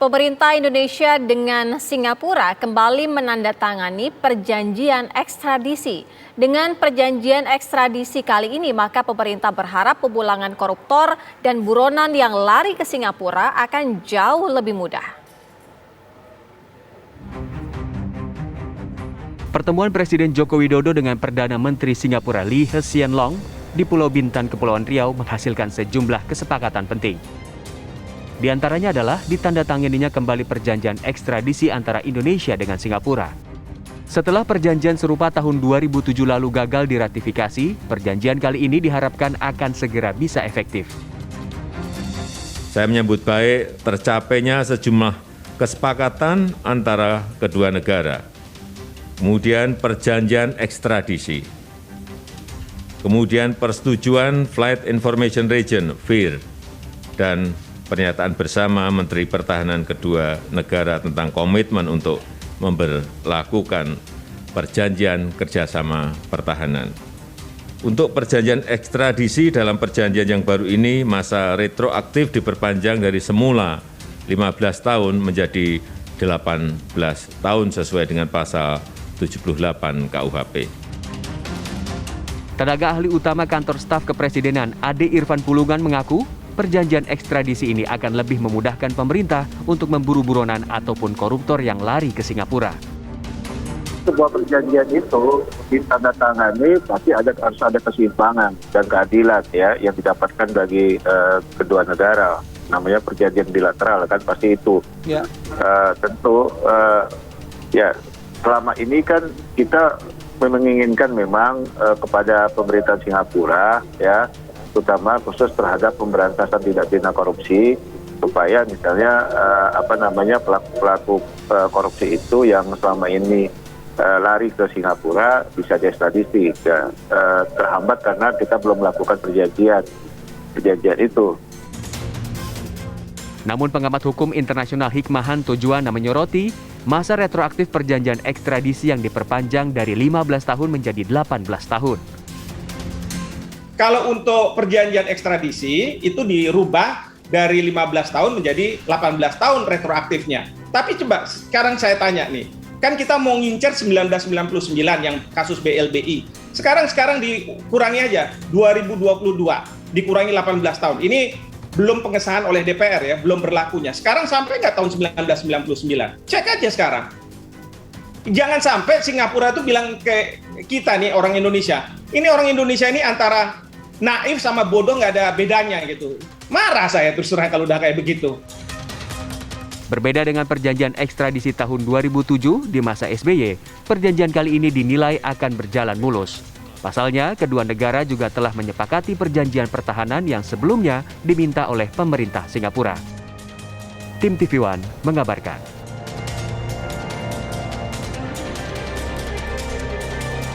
Pemerintah Indonesia dengan Singapura kembali menandatangani perjanjian ekstradisi. Dengan perjanjian ekstradisi kali ini, maka pemerintah berharap pemulangan koruptor dan buronan yang lari ke Singapura akan jauh lebih mudah. Pertemuan Presiden Joko Widodo dengan Perdana Menteri Singapura Lee Hsien Loong di Pulau Bintan, Kepulauan Riau menghasilkan sejumlah kesepakatan penting. Di antaranya adalah ditandatanganinya kembali perjanjian ekstradisi antara Indonesia dengan Singapura. Setelah perjanjian serupa tahun 2007 lalu gagal diratifikasi, perjanjian kali ini diharapkan akan segera bisa efektif. Saya menyambut baik tercapainya sejumlah kesepakatan antara kedua negara. Kemudian perjanjian ekstradisi. Kemudian persetujuan Flight Information Region, FIR, dan pernyataan bersama Menteri Pertahanan kedua negara tentang komitmen untuk memberlakukan perjanjian kerjasama pertahanan. Untuk perjanjian ekstradisi dalam perjanjian yang baru ini, masa retroaktif diperpanjang dari semula 15 tahun menjadi 18 tahun sesuai dengan pasal 78 KUHP. Tenaga ahli utama Kantor Staf Kepresidenan Ade Irfan Pulungan mengaku perjanjian ekstradisi ini akan lebih memudahkan pemerintah untuk memburu buronan ataupun koruptor yang lari ke Singapura. Sebuah perjanjian itu ditandatangani pasti harus ada keseimbangan dan keadilan ya yang didapatkan bagi kedua negara. Namanya perjanjian bilateral kan pasti itu. Ya. Tentu ya selama ini kan kita menginginkan memang kepada pemerintah Singapura ya, terutama khusus terhadap pemberantasan tindak pidana korupsi, supaya misalnya pelaku korupsi itu yang selama ini lari ke Singapura bisa diekstradisi. Terhambat karena kita belum melakukan perjanjian itu. Namun pengamat hukum internasional Hikmahanto Juwana menyoroti masa retroaktif perjanjian ekstradisi yang diperpanjang dari 15 tahun menjadi 18 tahun. Kalau untuk perjanjian ekstradisi itu dirubah dari 15 tahun menjadi 18 tahun retroaktifnya. Tapi coba sekarang saya tanya nih, kan kita mau ngincer 1999 yang kasus BLBI. Sekarang dikurangi aja 2022, dikurangi 18 tahun. Ini belum pengesahan oleh DPR ya, belum berlakunya. Sekarang sampai nggak tahun 1999? Cek aja sekarang. Jangan sampai Singapura itu bilang ke kita nih orang Indonesia, ini orang Indonesia ini antara naif sama bodoh nggak ada bedanya gitu. Marah saya terus terang kalau udah kayak begitu. Berbeda dengan perjanjian ekstradisi tahun 2007 di masa SBY, perjanjian kali ini dinilai akan berjalan mulus. Pasalnya, kedua negara juga telah menyepakati perjanjian pertahanan yang sebelumnya diminta oleh pemerintah Singapura. Tim TV One mengabarkan.